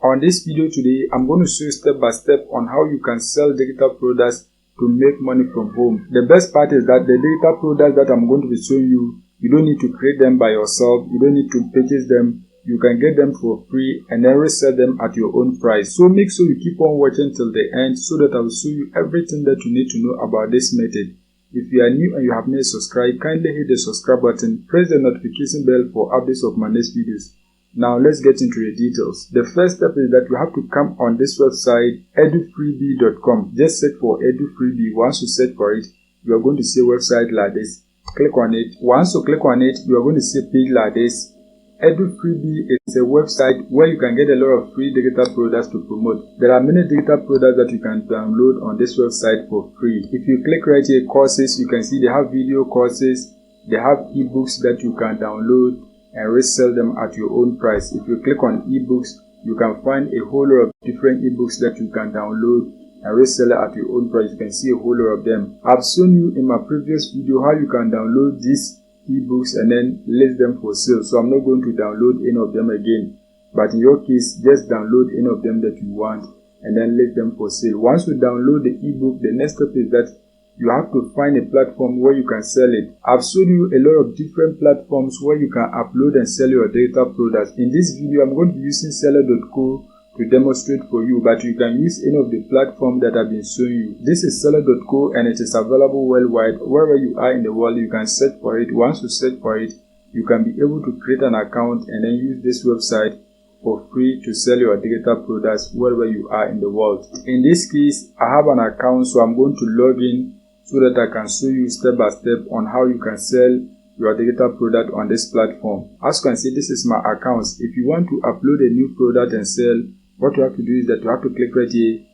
On this video today, I'm going to show you step by step on how you can sell digital products to make money from home. The best part is that the digital products that I'm going to be showing you, you don't need to create them by yourself. You don't need to purchase them. You can get them for free and then resell them at your own price. So make sure you keep on watching till the end so that I will show you everything that you need to know about this method. If you are new and you have not subscribed, kindly hit the subscribe button, press the notification bell for updates of my next videos. Now let's get into the details. The first step is that you have to come on this website edufreebie.com. Just search for edufreebie. Once you search for it, you are going to see a website like this. Click on it. Once you click on it, you are going to see a page like this. Edufreebie is a website where you can get a lot of free digital products to promote. There are many digital products that you can download on this website for free. If you click right here, courses, you can see they have video courses, they have ebooks that you can download and resell them at your own price. If you click on ebooks, you can find a whole lot of different ebooks that you can download and resell it at your own price. You can see a whole lot of them. I've shown you in my previous video how you can download these ebooks and then list them for sale. So I'm not going to download any of them again. But in your case, just download any of them that you want and then list them for sale. Once you download the ebook, the next step is that you have to find a platform where you can sell it. I've shown you a lot of different platforms where you can upload and sell your digital products. In this video, I'm going to be using seller.co to demonstrate for you, but you can use any of the platforms that I've been showing you. This is seller.co and it is available worldwide. Wherever you are in the world, you can search for it. Once you search for it, you can be able to create an account and then use this website for free to sell your digital products wherever you are in the world. In this case, I have an account, so I'm going to log in so that I can show you step by step on how you can sell your digital product on this platform. As you can see, this is my account. If you want to upload a new product and sell, what you have to do is that you have to click right here,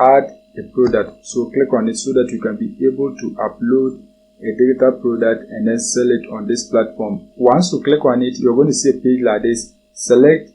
add a product. So click on it so that you can be able to upload a digital product and then sell it on this platform. Once you click on it, you're going to see a page like this. Select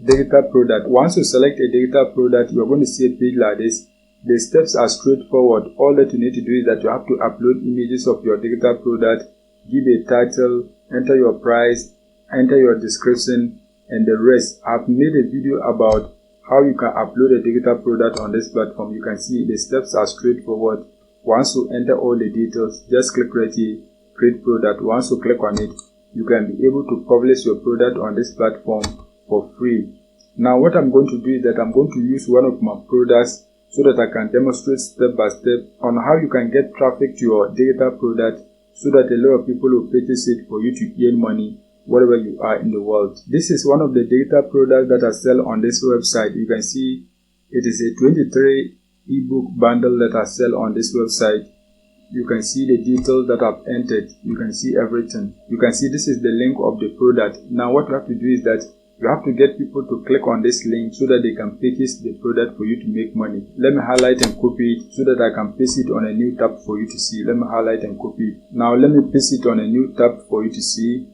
digital product. Once you select a digital product, you're going to see a page like this. The steps are straightforward. All that you need to do is that you have to upload images of your digital product, give a title, enter your price, enter your description, and the rest. I've made a video about how you can upload a digital product on this platform. You can see the steps are straightforward. Once you enter all the details, just click right here, create product. Once you click on it, you can be able to publish your product on this platform for free. Now what I'm going to do is that I'm going to use one of my products so that I can demonstrate step by step on how you can get traffic to your digital product so that a lot of people will purchase it for you to earn money wherever you are in the world. This is one of the digital products that I sell on this website. You can see it is a 23 ebook bundle that I sell on this website. You can see the details that I've entered. You can see everything. You can see this is the link of the product. Now what you have to do is that you have to get people to click on this link so that they can purchase the product for you to make money. Let me highlight and copy it so that I can paste it on a new tab for you to see. Let me highlight and copy it. Now let me paste it on a new tab for you to see.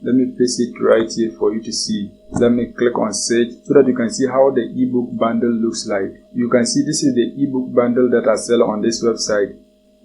Let me paste it right here for you to see. Let me click on search so that you can see how the ebook bundle looks like. You can see this is the ebook bundle that I sell on this website.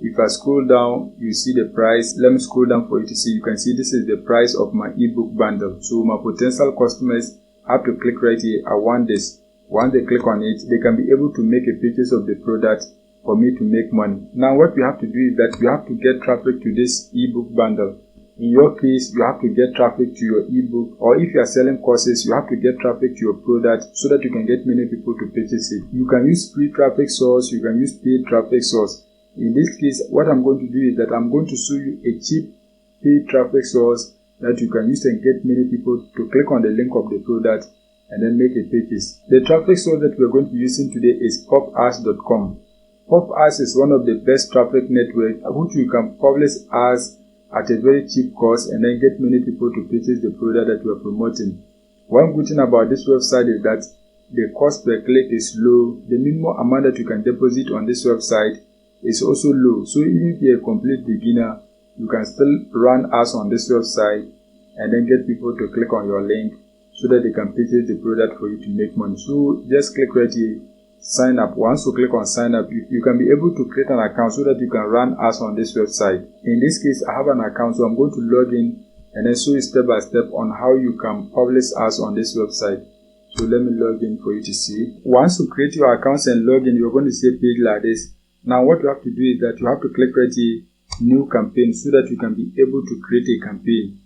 If I scroll down, you see the price. Let me scroll down for you to see. You can see this is the price of my ebook bundle. So my potential customers have to click right here. I want this. Once they click on it, they can be able to make a purchase of the product for me to make money. Now what we have to do is that we have to get traffic to this ebook bundle. In your case, you have to get traffic to your ebook, or if you are selling courses, you have to get traffic to your product so that you can get many people to purchase it. You can use free traffic source, you can use paid traffic source. In this case, what I'm going to do is that I'm going to show you a cheap paid traffic source that you can use and get many people to click on the link of the product and then make a purchase. The traffic source that we're going to be using today is popads.com. Popads is one of the best traffic networks which you can publish ads at a very cheap cost and then get many people to purchase the product that you are promoting. One good thing about this website is that the cost per click is low. The minimum amount that you can deposit on this website is also low. So even if you're a complete beginner, you can still run ads on this website and then get people to click on your link so that they can purchase the product for you to make money. So just click right here, sign up. Once you click on sign up, you can be able to create an account so that you can run ads on this website. In this case, I have an account, so I'm going to log in and then show you step by step on how you can publish ads on this website. So let me log in for you to see. Once you create your accounts and log in, you're going to see a page like this. Now what you have to do is that you have to click right here, new campaign, so that you can be able to create a campaign.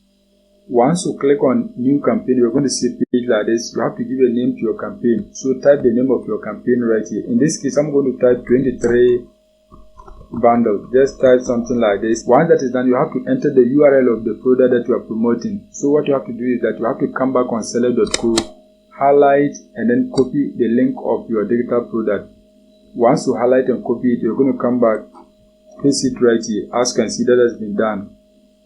Once you click on new campaign, you're going to see a page like this. You have to give a name to your campaign. So type the name of your campaign right here. In this case, I'm going to type 23 bundle. Just type something like this. Once that is done, you have to enter the URL of the product that you are promoting. So what you have to do is that you have to come back on seller.co, highlight and then copy the link of your digital product. Once you highlight and copy it, you're going to come back, paste it right here. As you can see, that has been done.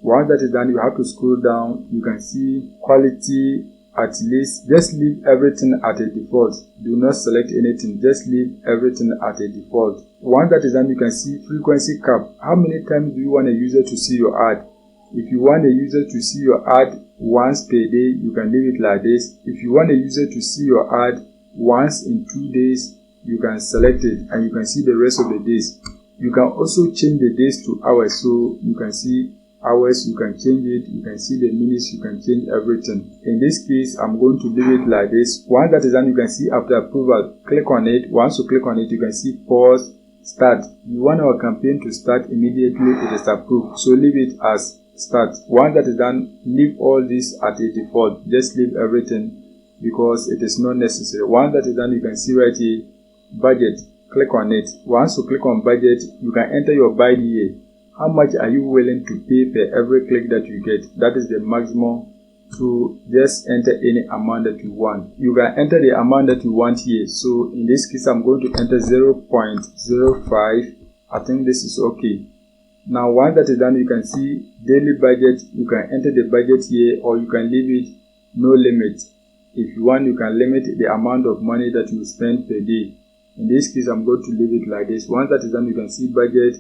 Once that is done, you have to scroll down. You can see quality at least. Just leave everything at a default. Do not select anything. Just leave everything at a default. Once that is done, you can see frequency cap. How many times do you want a user to see your ad? If you want a user to see your ad once per day, you can leave it like this. If you want a user to see your ad once in 2 days, you can select it and you can see the rest of the days. You can also change the days to hours, so you can see hours, you can change it, you can see the minutes, you can change everything. In this case, I'm going to leave it like this. Once that is done, you can see after approval, click on it. Once you click on it, you can see pause, start. You want our campaign to start immediately, it is approved, so leave it as start. Once that is done, leave all this at a default. Just leave everything because it is not necessary. Once that is done, you can see right here, budget. Click on it. Once you click on budget, you can enter your buy here. How much are you willing to pay per every click that you get? That is the maximum. So just enter any amount that you want. You can enter the amount that you want here. So in this case, I'm going to enter 0.05. I think this is okay. Now once that is done, you can see daily budget. You can enter the budget here, or you can leave it no limit. If you want, you can limit the amount of money that you spend per day. In this case, I'm going to leave it like this. Once that is done, you can see budget,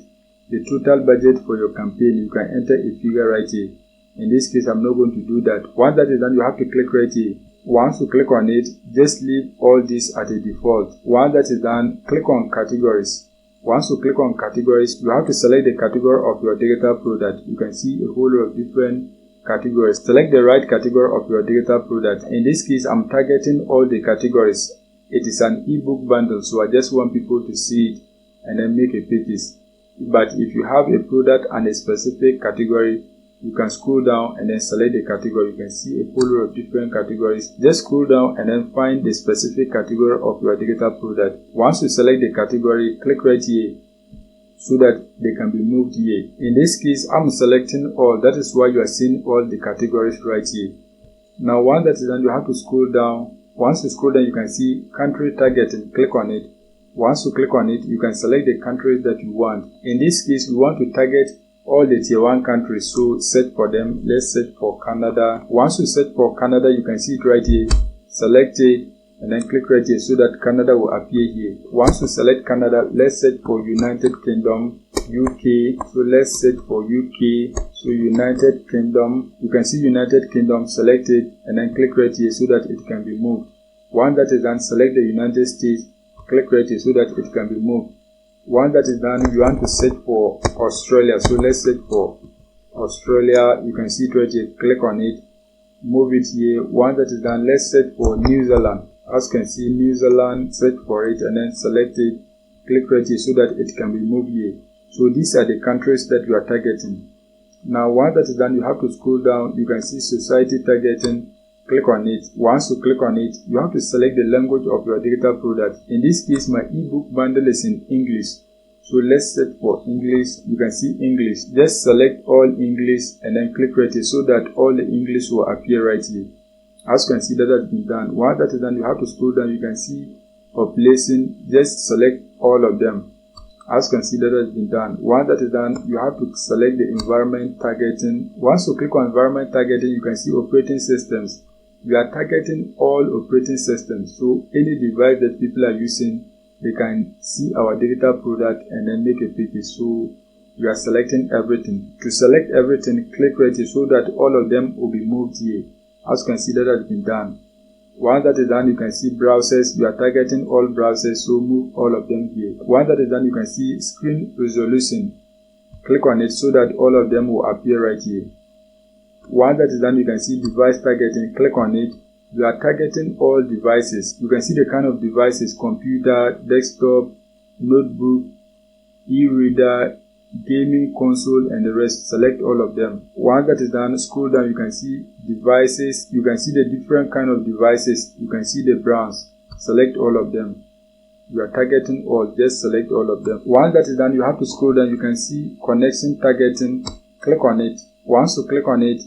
the total budget for your campaign. You can enter a figure right here. In this case, I'm not going to do that. Once that is done, you have to click right here. Once you click on it, just leave all this at a default. Once that is done, click on categories. Once you click on categories, you have to select the category of your digital product. You can see a whole lot of different categories. Select the right category of your digital product. In this case, I'm targeting all the categories. It is an ebook bundle, so I just want people to see it and then make a purchase. But if you have a product and a specific category, you can scroll down and then select the category. You can see a whole lot of different categories. Just scroll down and then find the specific category of your digital product. Once you select the category, click right here so that they can be moved here. In this case, I'm selecting all. That is why you are seeing all the categories right here. Now once that is done, you have to scroll down. Once you scroll down, you can see country targeting. Click on it. Once you click on it, you can select the countries that you want. In this case, we want to target all the tier 1 countries, so search for them. Let's search for Canada. Once you search for Canada, you can see it right here. Select it and then click right here so that Canada will appear here. Once you select Canada, let's search for United Kingdom, UK. So let's search for UK. So United Kingdom, you can see United Kingdom, select it and then click right here so that it can be moved. Once that is done, select the United States, click right here so that it can be moved. Once that is done, you want to search for Australia. So let's search for Australia. You can see it right here. Click on it. Move it here. Once that is done, let's search for New Zealand. As you can see, New Zealand, search for it and then select it. Click right here so that it can be moved here. So these are the countries that you are targeting. Now once that is done, you have to scroll down. You can see society targeting. Click on it. Once you click on it, you have to select the language of your digital product. In this case, my ebook bundle is in English. So let's search for English. You can see English. Just select all English and then click right here so that all the English will appear right here. As you can see, that has been done. Once that is done, you have to scroll down. You can see population. Just select all of them. As you can see, that has been done. Once that is done, you have to select the environment targeting. Once you click on environment targeting, you can see operating systems. We are targeting all operating systems. So any device that people are using, they can see our digital product and then make a purchase. So we are selecting everything. To select everything, click right here so that all of them will be moved here. As you can see, that has been done. Once that is done, you can see browsers. We are targeting all browsers, so move all of them here. Once that is done, you can see screen resolution. Click on it so that all of them will appear right here. Once that is done, you can see device targeting. Click on it You are targeting all devices. You can see the kind of devices: computer, desktop, notebook, e-reader, gaming console, and the rest. Select all of them. Once that is done, scroll down. You can see devices. You can see the different kind of devices. You can see the brands. Select all of them. You are targeting all. Just select all of them. Once that is done, you have to scroll down. You can see connection targeting. Click on it. Once you click on it,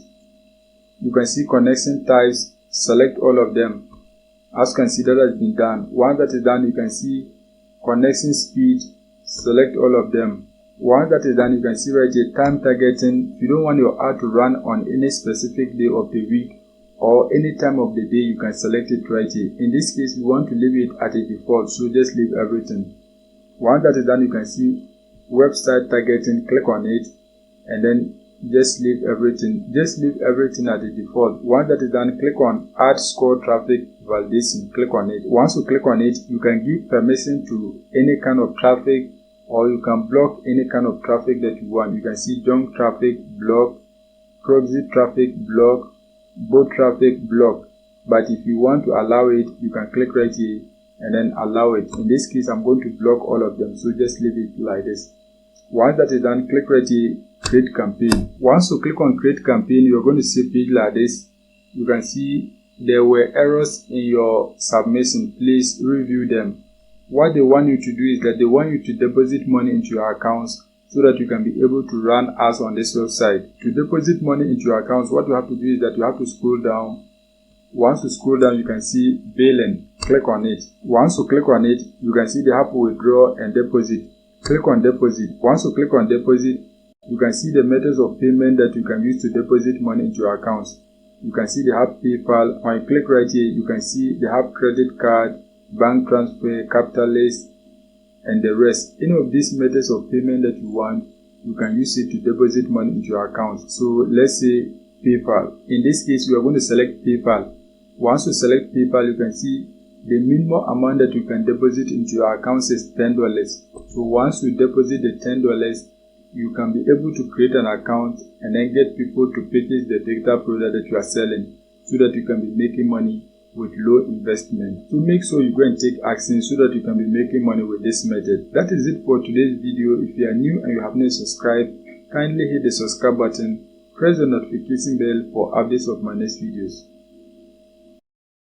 you can see connection types. Select all of them. As you can see, that has been done. Once that is done, you can see connection speed. Select all of them. Once that is done, you can see right here time targeting. If you don't want your ad to run on any specific day of the week or any time of the day, you can select it right here. In this case, we want to leave it at a default, so just leave everything. Once that is done, you can see website targeting. Click on it and then just leave everything. Just leave everything at the default. Once that is done, click on add score traffic validation. Click on it. Once you click on it, you can give permission to any kind of traffic, or you can block any kind of traffic that you want. You can see junk traffic, block, proxy traffic, block, bot traffic, block. But if you want to allow it, you can click right here and then allow it. In this case, I'm going to block all of them, so just leave it like this. Once that is done, click right here, create campaign. Once you click on create campaign, you're going to see a page like this. You can see there were errors in your submission. Please review them. What they want you to do is that they want you to deposit money into your accounts so that you can be able to run ads on this website. To deposit money into your accounts, what you have to do is that you have to scroll down. Once you scroll down, you can see billing. Click on it. Once you click on it, you can see they have withdraw and deposit. Click on deposit. Once you click on deposit, you can see the methods of payment that you can use to deposit money into your accounts. You can see they have PayPal. When you click right here, you can see they have credit card, bank transfer, capitalist, and the rest. Any of these methods of payment that you want, you can use it to deposit money into your account. So let's say PayPal. In this case, we are going to select PayPal. Once you select PayPal, you can see the minimum amount that you can deposit into your account is $10. So once you deposit the $10, you can be able to create an account and then get people to purchase the digital product that you are selling, so that you can be making money with low investment. So make sure you go and take action so that you can be making money with this method. That is it for today's video. If you are new and you have not subscribed, kindly hit the subscribe button, press the notification bell for updates of my next videos.